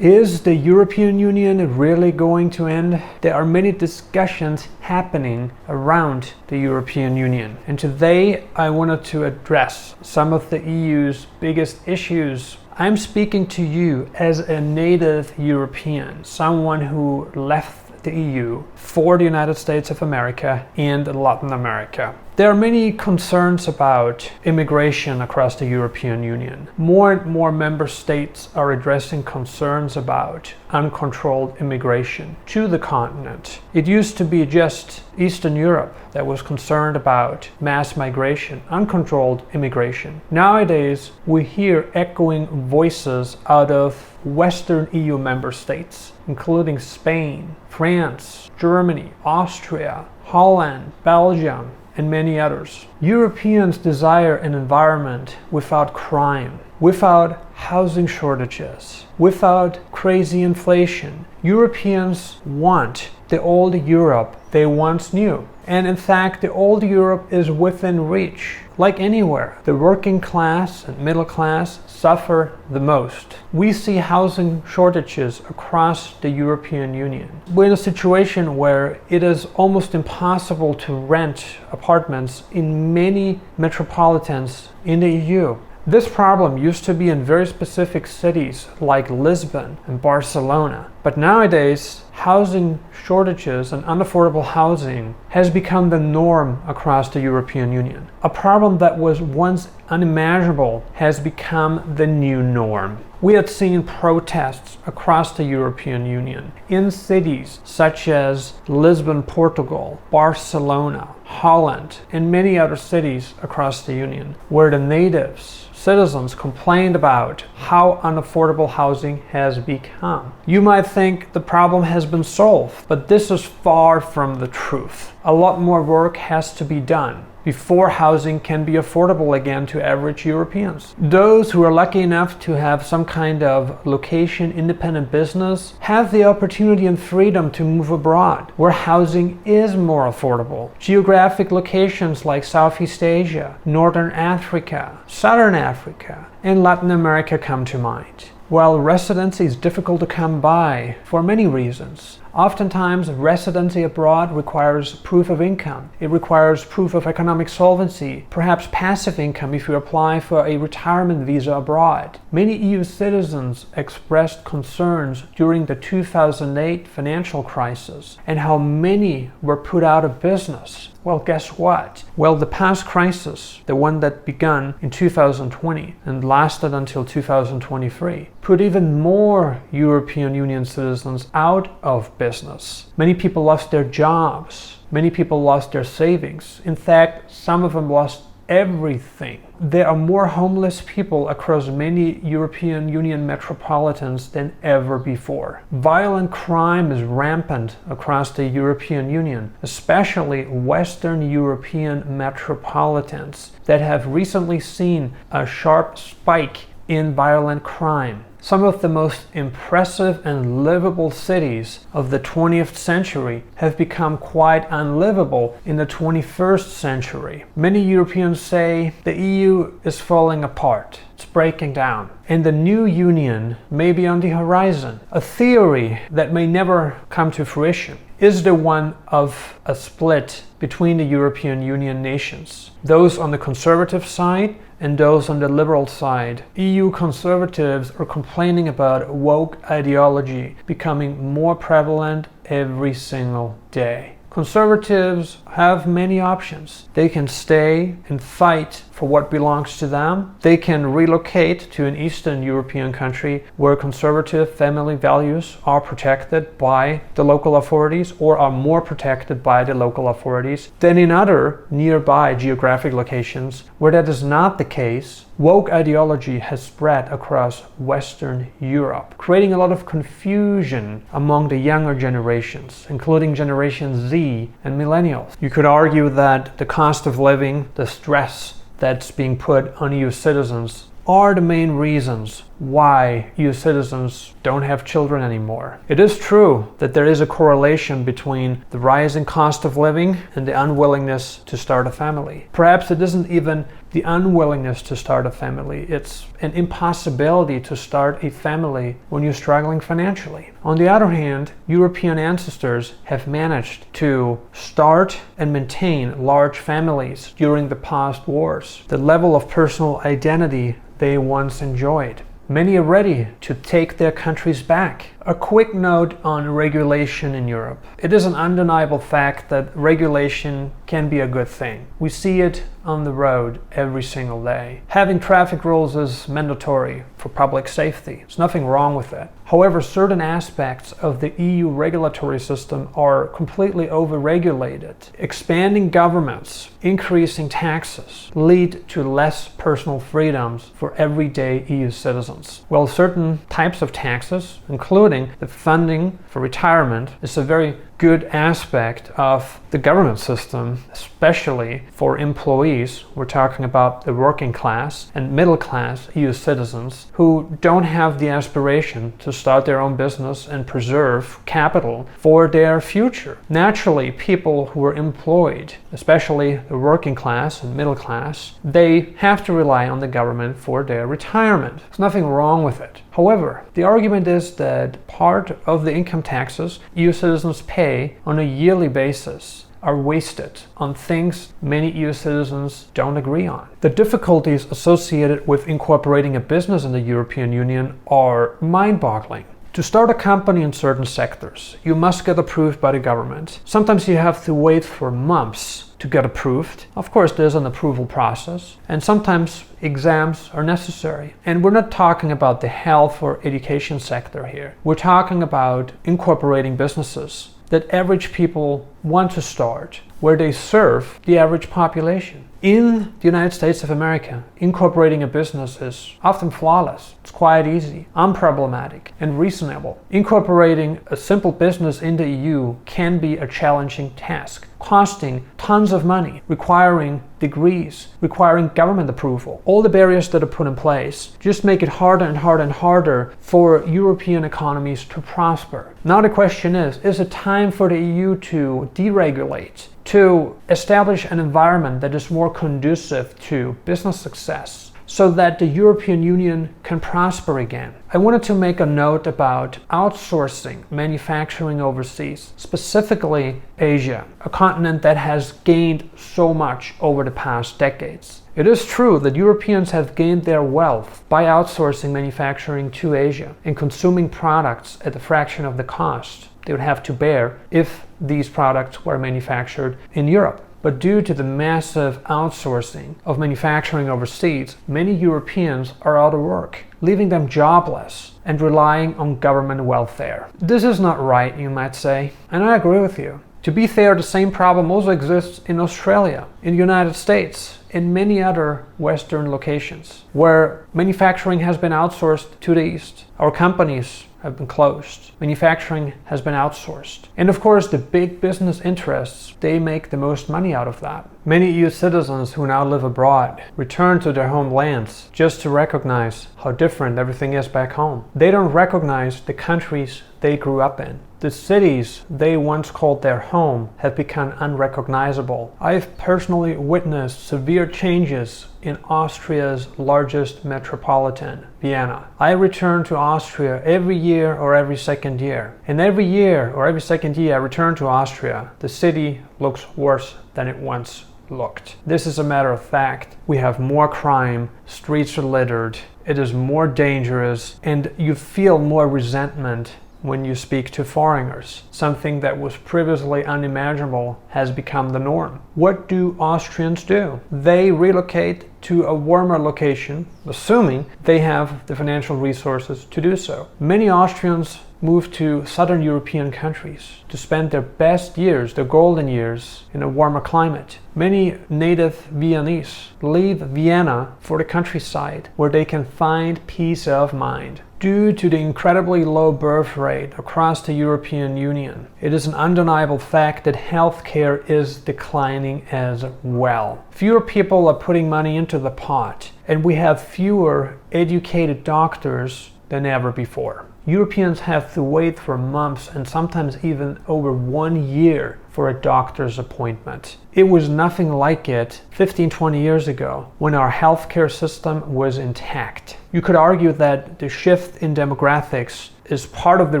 Is the European Union really going to end? There are many discussions happening around the European Union. And today I wanted to address some of the EU's biggest issues. I'm speaking to you as a native European, someone who left the EU for the United States of America and Latin America. There are many concerns about immigration across the European Union. More and more member states are addressing concerns about uncontrolled immigration to the continent. It used to be just Eastern Europe that was concerned about mass migration, uncontrolled immigration. Nowadays, we hear echoing voices out of Western EU member states, including Spain, France, Germany, Austria, Holland, Belgium, and many others. Europeans desire an environment without crime, without housing shortages, without crazy inflation. Europeans want the old Europe they once knew. And in fact, the old Europe is within reach. Like anywhere, the working class and middle class suffer the most. We see housing shortages across the European Union. We're in a situation where it is almost impossible to rent apartments in many metropolitans in the EU. This problem used to be in very specific cities like Lisbon and Barcelona. But nowadays, housing shortages and unaffordable housing has become the norm across the European Union. A problem that was once unimaginable has become the new norm. We had seen protests across the European Union in cities such as Lisbon, Portugal, Barcelona, Holland, and many other cities across the Union, where the natives, citizens complained about how unaffordable housing has become. You might think the problem has been solved, but this is far from the truth. A lot more work has to be done before housing can be affordable again to average Europeans. Those who are lucky enough to have some kind of location-independent business have the opportunity and freedom to move abroad, where housing is more affordable. Geographic locations like Southeast Asia, Northern Africa, Southern Africa, and Latin America come to mind. While residency is difficult to come by for many reasons. Oftentimes, residency abroad requires proof of income. It requires proof of economic solvency, perhaps passive income if you apply for a retirement visa abroad. Many EU citizens expressed concerns during the 2008 financial crisis and how many were put out of business. Well, guess what? Well, the past crisis, the one that began in 2020 and lasted until 2023, put even more European Union citizens out of business. Many people lost their jobs. Many people lost their savings. In fact, some of them lost everything. There are more homeless people across many European Union metropolitans than ever before. Violent crime is rampant across the European Union, especially Western European metropolitans that have recently seen a sharp spike in violent crime. Some of the most impressive and livable cities of the 20th century have become quite unlivable in the 21st century. Many Europeans say the EU is falling apart. It's breaking down. And the new union may be on the horizon. A theory that may never come to fruition is the one of a split between the European Union nations. Those on the conservative side and those on the liberal side. EU conservatives are complaining about woke ideology becoming more prevalent every single day. Conservatives have many options. They can stay and fight for what belongs to them. They can relocate to an Eastern European country where conservative family values are protected by the local authorities or are more protected by the local authorities than in other nearby geographic locations where that is not the case. Woke ideology has spread across Western Europe, creating a lot of confusion among the younger generations, including Generation Z and Millennials. You could argue that the cost of living, the stress that's being put on EU citizens are the main reasons why EU citizens don't have children anymore. It is true that there is a correlation between the rising cost of living and the unwillingness to start a family. Perhaps it isn't even the unwillingness to start a family. It's an impossibility to start a family when you're struggling financially. On the other hand, European ancestors have managed to start and maintain large families during the past wars. The level of personal identity they once enjoyed. Many are ready to take their countries back. A quick note on regulation in Europe. It is an undeniable fact that regulation can be a good thing. We see it on the road every single day. Having traffic rules is mandatory for public safety. There's nothing wrong with that. However, certain aspects of the EU regulatory system are completely overregulated. Expanding governments, increasing taxes lead to less personal freedoms for everyday EU citizens. While certain types of taxes, including the funding for retirement, is a very good aspect of the government system, especially for employees. We're talking about the working class and middle class EU citizens who don't have the aspiration to start their own business and preserve capital for their future. Naturally, people who are employed, especially the working class and middle class, they have to rely on the government for their retirement. There's nothing wrong with it. However, the argument is that part of the income taxes EU citizens pay on a yearly basis are wasted on things many EU citizens don't agree on. The difficulties associated with incorporating a business in the European Union are mind-boggling. To start a company in certain sectors, you must get approved by the government. Sometimes you have to wait for months to get approved. Of course, there's an approval process, and sometimes exams are necessary. And we're not talking about the health or education sector here. We're talking about incorporating businesses that average people want to start, where they serve the average population. In the United States of America, incorporating a business is often flawless. It's quite easy, unproblematic, and reasonable. Incorporating a simple business in the EU can be a challenging task, costing tons of money, requiring degrees, requiring government approval. All the barriers that are put in place just make it harder and harder and harder for European economies to prosper. Now the question is it time for the EU to deregulate, to establish an environment that is more conducive to business success, so that the European Union can prosper again? I wanted to make a note about outsourcing manufacturing overseas, specifically Asia, a continent that has gained so much over the past decades. It is true that Europeans have gained their wealth by outsourcing manufacturing to Asia and consuming products at a fraction of the cost they would have to bear if these products were manufactured in Europe. But due to the massive outsourcing of manufacturing overseas, many Europeans are out of work, leaving them jobless and relying on government welfare. This is not right, you might say, and I agree with you. To be fair, the same problem also exists in Australia, in the United States, in many other Western locations, where manufacturing has been outsourced to the East. Our companies have been closed. Manufacturing has been outsourced. And of course, the big business interests, they make the most money out of that. Many EU citizens who now live abroad return to their homelands just to recognize how different everything is back home. They don't recognize the countries they grew up in. The cities they once called their home have become unrecognizable. I've personally witnessed severe changes in Austria's largest metropolitan, Vienna. I return to Austria every year or every second year. And every year or every second year I return to Austria, the city looks worse than it once looked. This is a matter of fact. We have more crime, streets are littered, it is more dangerous, and you feel more resentment when you speak to foreigners. Something that was previously unimaginable has become the norm. What do Austrians do? They relocate to a warmer location, assuming they have the financial resources to do so. Many Austrians move to southern European countries to spend their best years, their golden years, in a warmer climate. Many native Viennese leave Vienna for the countryside, where they can find peace of mind. Due to the incredibly low birth rate across the European Union, it is an undeniable fact that healthcare is declining as well. Fewer people are putting money into the pot, and we have fewer educated doctors than ever before. Europeans have to wait for months and sometimes even over 1 year for a doctor's appointment. It was nothing like it 15-20 years ago when our healthcare system was intact. You could argue that the shift in demographics is part of the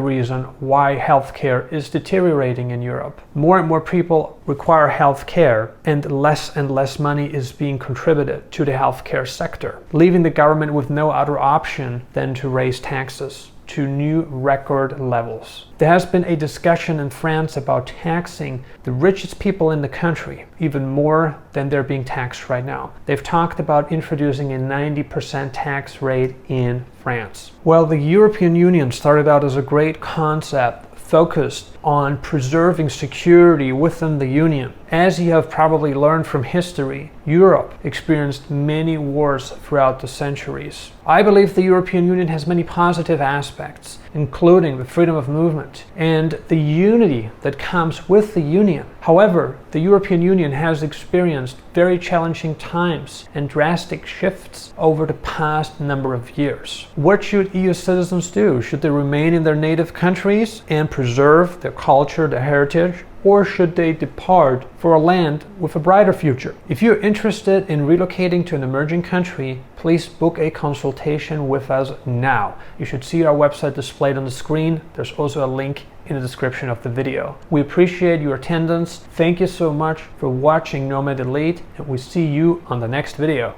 reason why healthcare is deteriorating in Europe. More and more people require healthcare, and less money is being contributed to the healthcare sector, leaving the government with no other option than to raise taxes to new record levels. There has been a discussion in France about taxing the richest people in the country even more than they're being taxed right now. They've talked about introducing a 90% tax rate in France. Well, the European Union started out as a great concept focused on preserving security within the Union. As you have probably learned from history, Europe experienced many wars throughout the centuries. I believe the European Union has many positive aspects, including the freedom of movement and the unity that comes with the Union. However, the European Union has experienced very challenging times and drastic shifts over the past number of years. What should EU citizens do? Should they remain in their native countries and preserve their culture, their heritage? Or should they depart for a land with a brighter future? If you're interested in relocating to an emerging country, please book a consultation with us now. You should see our website displayed on the screen. There's also a link in the description of the video. We appreciate your attendance. Thank you so much for watching Nomad Elite, and we see you on the next video.